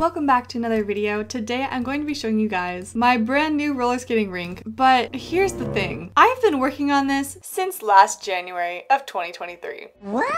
welcome back to another video. Today I'm going to be showing you guys my brand new roller skating rink, but here's the thing. I've been working on this since last January of 2023. What?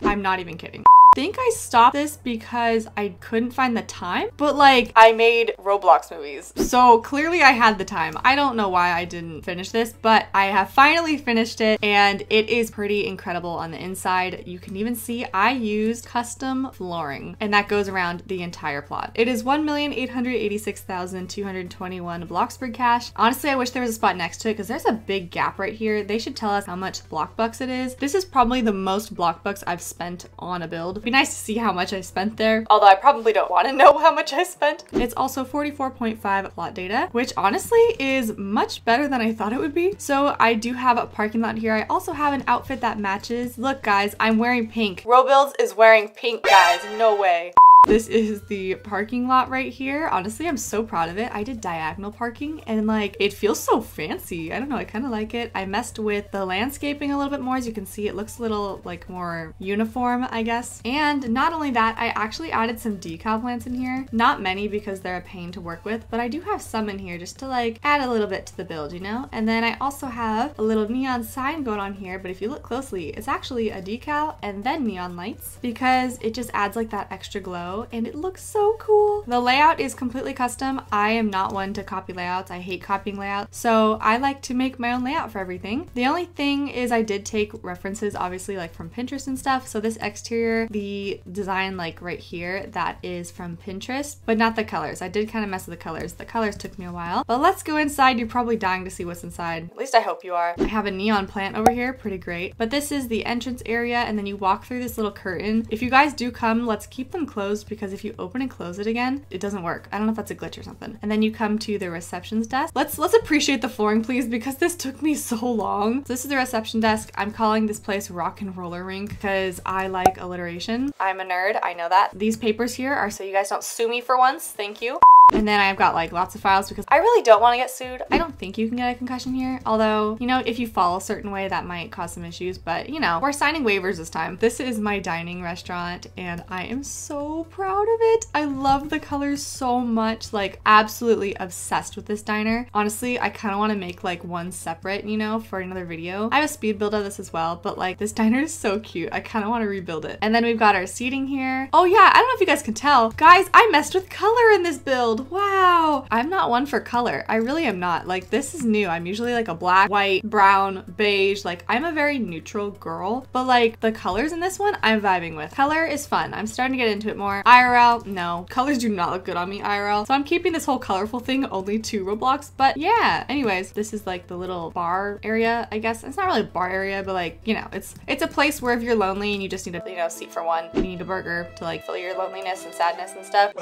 I'm not even kidding. I think I stopped this because I couldn't find the time, but like I made Roblox movies. So clearly I had the time. I don't know why I didn't finish this, but I have finally finished it and it is pretty incredible on the inside. You can even see I used custom flooring and that goes around the entire plot. It is 1,886,221 Bloxburg cash. Honestly, I wish there was a spot next to it because there's a big gap right here. They should tell us how much block bucks it is. This is probably the most block bucks I've spent on a build. Be nice to see how much I spent there, although I probably don't want to know how much I spent. It's also 44.5 plot data, which honestly is much better than I thought it would be. So I do have a parking lot here. I also have an outfit that matches. Look guys, I'm wearing pink. Robuilds is wearing pink, guys. No way. This is the parking lot right here. Honestly, I'm so proud of it. I did diagonal parking and like, it feels so fancy. I don't know, I kind of like it. I messed with the landscaping a little bit more. As you can see, it looks a little like more uniform, I guess. And not only that, I actually added some decal plants in here. Not many because they're a pain to work with, but I do have some in here just to like add a little bit to the build, you know? And then I also have a little neon sign going on here, but if you look closely, it's actually a decal and then neon lights because it just adds like that extra glow. And it looks so cool. The layout is completely custom. I am not one to copy layouts. I hate copying layouts. So I like to make my own layout for everything. The only thing is I did take references obviously like from Pinterest and stuff. So this exterior, the design like right here, that is from Pinterest, but not the colors. I did kind of mess with the colors. The colors took me a while, but let's go inside. You're probably dying to see what's inside. At least I hope you are. I have a neon plant over here, pretty great. But this is the entrance area and then you walk through this little curtain. If you guys do come, let's keep them closed because if you open and close it again, it doesn't work. I don't know if that's a glitch or something. And then you come to the reception's desk. Let's appreciate the flooring, please, because this took me so long. So this is the reception desk. I'm calling this place Rock and Roller Rink because I like alliteration. I'm a nerd, I know that. These papers here are so you guys don't sue me for once. Thank you. And then I've got like lots of files because I really don't want to get sued. I don't think you can get a concussion here. Although, you know, if you fall a certain way, that might cause some issues, but you know, we're signing waivers this time. This is my dining restaurant and I am so proud of it. I love the colors so much, like absolutely obsessed with this diner. Honestly, I kind of want to make like one separate, you know, for another video. I have a speed build of this as well, but like this diner is so cute. I kind of want to rebuild it. And then we've got our seating here. Oh yeah, I don't know if you guys can tell. Guys, I messed with color in this build. Wow. I'm not one for color. I really am not. Like this is new. I'm usually like a black, white, brown, beige. Like I'm a very neutral girl, but like the colors in this one, I'm vibing with. Color is fun. I'm starting to get into it more. IRL, no. Colors do not look good on me IRL. So I'm keeping this whole colorful thing only to Roblox, but yeah. Anyways, this is like the little bar area, I guess. It's not really a bar area, but like, you know, it's a place where if you're lonely and you just need a, you know, seat for one, you need a burger to like fill your loneliness and sadness and stuff.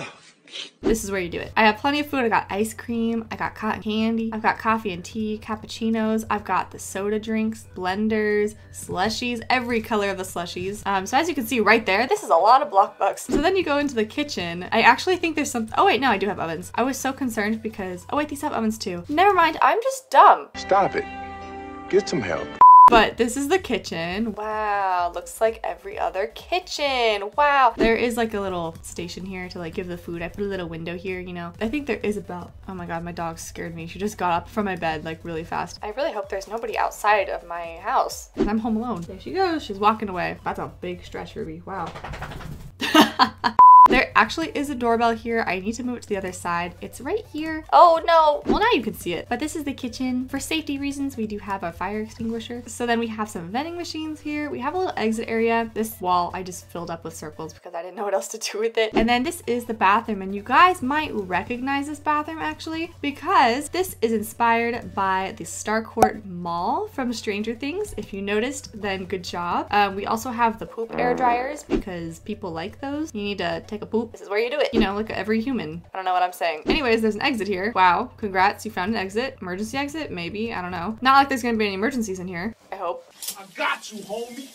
This is where you do it. I have plenty of food. I got ice cream, I got cotton candy, I've got coffee and tea, cappuccinos, I've got the soda drinks, blenders, slushies, every color of the slushies. So as you can see right there, this is a lot of block bucks. So then you go into the kitchen. I actually think there's some, oh wait, no, I do have ovens. I was so concerned because, oh wait, these have ovens too. Never mind, I'm just dumb. Stop it. Get some help. But this is the kitchen. Wow, looks like every other kitchen. Wow. There is like a little station here to like give the food. I put a little window here, you know. I think there is about, oh my God, my dog scared me. She just got up from my bed like really fast. I really hope there's nobody outside of my house. And I'm home alone. There she goes, she's walking away. That's a big stretch, Ruby, wow. There actually is a doorbell here. I need to move it to the other side. It's right here. Oh no. Well, now you can see it. But this is the kitchen. For safety reasons, we do have a fire extinguisher. So then we have some vending machines here. We have a little exit area. This wall I just filled up with circles because I didn't know what else to do with it. And then this is the bathroom. And you guys might recognize this bathroom actually because this is inspired by the Starcourt Mall from Stranger Things. If you noticed, then good job. We also have the poop air dryers because people like those. You need to take a poop. This is where you do it. You know, like every human. I don't know what I'm saying. Anyways, there's an exit here. Wow, congrats, you found an exit. Emergency exit? Maybe, I don't know. Not like there's gonna be any emergencies in here. I hope. I got you, homie.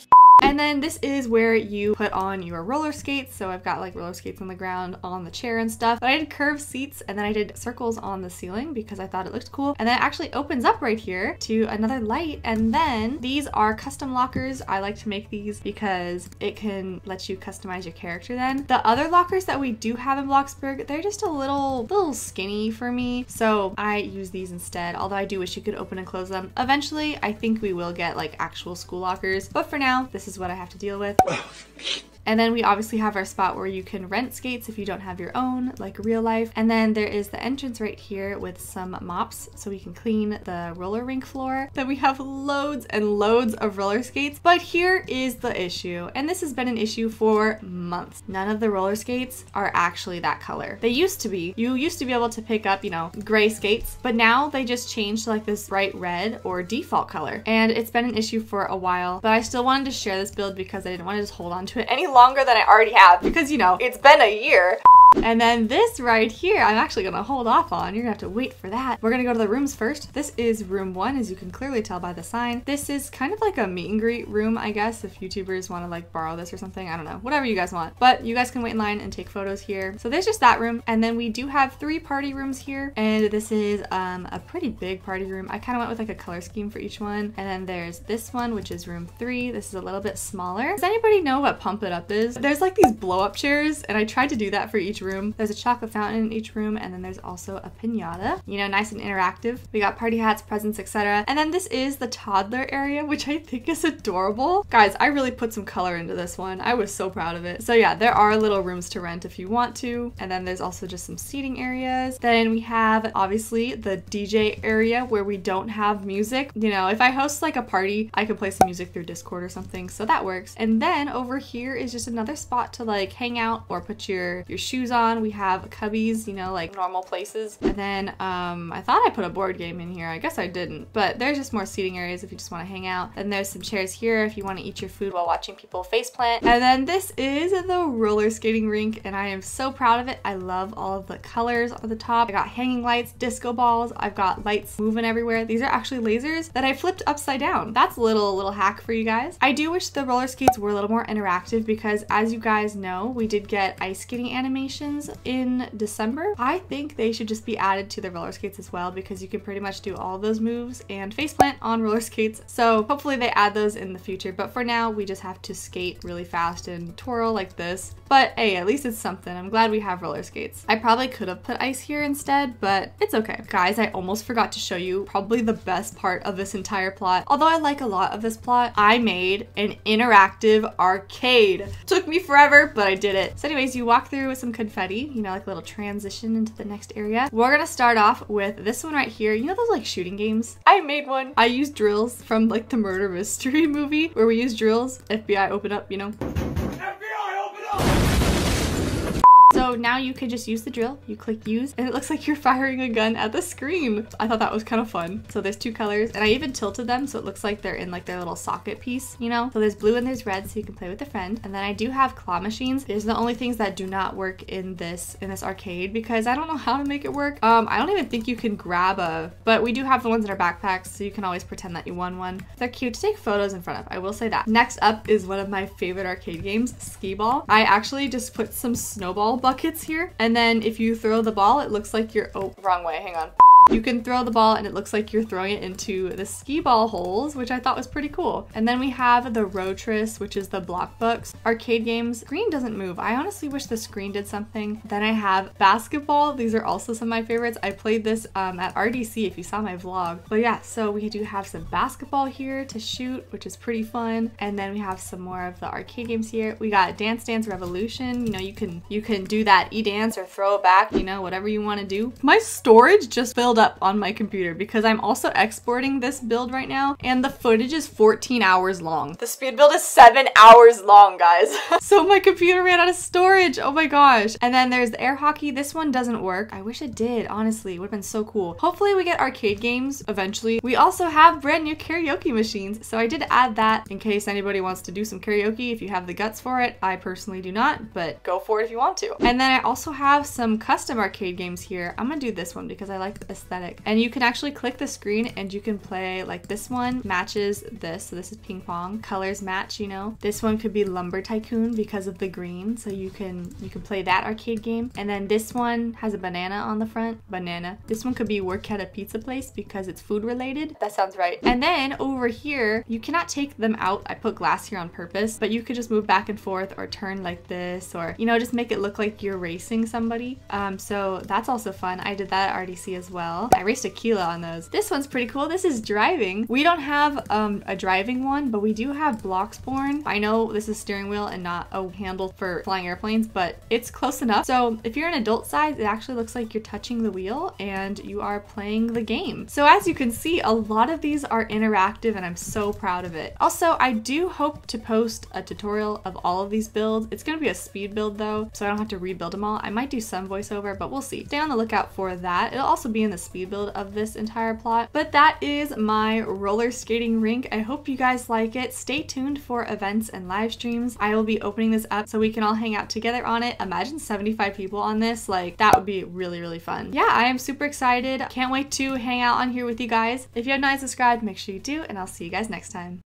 And then this is where you put on your roller skates. So I've got like roller skates on the ground, on the chair and stuff. But I did curved seats and then I did circles on the ceiling because I thought it looked cool. And then it actually opens up right here to another light. And then these are custom lockers. I like to make these because it can let you customize your character then. The other lockers that we do have in Bloxburg, they're just a little skinny for me. So I use these instead. Although I do wish you could open and close them. Eventually, I think we will get like actual school lockers. But for now, this is what I have to deal with. And then we obviously have our spot where you can rent skates if you don't have your own, like real life. And then there is the entrance right here with some mops so we can clean the roller rink floor. Then we have loads and loads of roller skates. But here is the issue, and this has been an issue for months. None of the roller skates are actually that color. They used to be. You used to be able to pick up, you know, gray skates, but now they just changed to like this bright red or default color. And it's been an issue for a while, but I still wanted to share this build because I didn't want to just hold on to it any longer than I already have because, you know, it's been a year. And then this right here, I'm actually gonna hold off on. You're gonna have to wait for that. We're gonna go to the rooms first. This is room 1, as you can clearly tell by the sign. This is kind of like a meet and greet room, I guess, if YouTubers wanna like borrow this or something. I don't know, whatever you guys want. But you guys can wait in line and take photos here. So there's just that room. And then we do have 3 party rooms here. And this is a pretty big party room. I kind of went with like a color scheme for each one. And then there's this one, which is room 3. This is a little bit smaller. Does anybody know what Pump It Up is? There's like these blow up chairs, and I tried to do that for each room. There's a chocolate fountain in each room, and then there's also a piñata, you know, nice and interactive. We got party hats, presents, etc. And then this is the toddler area, which I think is adorable. Guys, I really put some color into this one. I was so proud of it. So yeah, there are little rooms to rent if you want to. And then there's also just some seating areas. Then we have obviously the DJ area where we don't have music. You know, if I host like a party, I could play some music through Discord or something, so that works. And then over here is just another spot to like hang out or put your shoes on. We have cubbies, you know, like normal places. And then I thought I put a board game in here. I guess I didn't, but there's just more seating areas if you just want to hang out. And there's some chairs here if you want to eat your food while watching people faceplant. And then this is the roller skating rink, and I am so proud of it. I love all of the colors on the top. I got hanging lights, disco balls. I've got lights moving everywhere. These are actually lasers that I flipped upside down. That's a little hack for you guys. I do wish the roller skates were a little more interactive because, as you guys know, we did get ice skating animations in December. I think they should just be added to the roller skates as well because you can pretty much do all of those moves and faceplant on roller skates. So hopefully they add those in the future. But for now, we just have to skate really fast and twirl like this. But hey, at least it's something. I'm glad we have roller skates. I probably could have put ice here instead, but it's okay. Guys, I almost forgot to show you probably the best part of this entire plot. Although I like a lot of this plot, I made an interactive arcade. Took me forever, but I did it. So anyways, you walk through with some confetti, you know, like a little transition into the next area. We're gonna start off with this one right here. You know those like shooting games? I made one. I used drills from like the murder mystery movie where we use drills. FBI open up, you know. So now you could just use the drill, you click use, and it looks like you're firing a gun at the screen. I thought that was kind of fun. So there's 2 colors, and I even tilted them so it looks like they're in like their little socket piece, you know? So there's blue and there's red so you can play with a friend. And then I do have claw machines. There's the only things that do not work in this arcade because I don't know how to make it work. I don't even think you can grab but we do have the ones in our backpacks so you can always pretend that you won one. They're cute to take photos in front of, I will say that. Next up is one of my favorite arcade games, skee ball. I actually just put some snowball buckets here, and then if you throw the ball, it looks like you're, oh, wrong way, hang on. You can throw the ball and it looks like you're throwing it into the skee ball holes, which I thought was pretty cool. And then we have the Rotris, which is the Bloxburg arcade games. Screen doesn't move. I honestly wish the screen did something. Then I have basketball. These are also some of my favorites. I played this at RDC if you saw my vlog. But yeah, so we do have some basketball here to shoot, which is pretty fun. And then we have some more of the arcade games here. We got Dance Dance Revolution. You know, you can do that e-dance or throw it back, you know, whatever you want to do. My storage just filled up on my computer because I'm also exporting this build right now, and the footage is 14 hours long. The speed build is 7 hours long, guys. So my computer ran out of storage. Oh my gosh. And then there's the air hockey. This one doesn't work. I wish it did, honestly. It would have been so cool. Hopefully we get arcade games eventually. We also have brand new karaoke machines, so I did add that in case anybody wants to do some karaoke if you have the guts for it. I personally do not, but go for it if you want to. And then I also have some custom arcade games here. I'm gonna do this one because I like the aesthetic aesthetic. And you can actually click the screen and you can play, like this one matches this. So this is ping pong. Colors match, you know. This one could be Lumber Tycoon because of the green. So you can play that arcade game. And then this one has a banana on the front. Banana. This one could be Work at a Pizza Place because it's food related. That sounds right. And then over here, you cannot take them out. I put glass here on purpose, but you could just move back and forth or turn like this, or, you know, just make it look like you're racing somebody. So that's also fun. I did that at RDC as well. I raced a Kilo on those. This one's pretty cool. This is driving. We don't have a driving one, but we do have Bloxburg. I know this is steering wheel and not a handle for flying airplanes, but it's close enough. So if you're an adult size, it actually looks like you're touching the wheel and you are playing the game. So as you can see, a lot of these are interactive and I'm so proud of it. Also, I do hope to post a tutorial of all of these builds. It's going to be a speed build though, so I don't have to rebuild them all. I might do some voiceover, but we'll see. Stay on the lookout for that. It'll also be in the speed build of this entire plot. But that is my roller skating rink. I hope you guys like it. Stay tuned for events and live streams. I will be opening this up so we can all hang out together on it. Imagine 75 people on this. Like, that would be really, really fun. Yeah, I am super excited. Can't wait to hang out on here with you guys. If you have not subscribed, make sure you do, and I'll see you guys next time.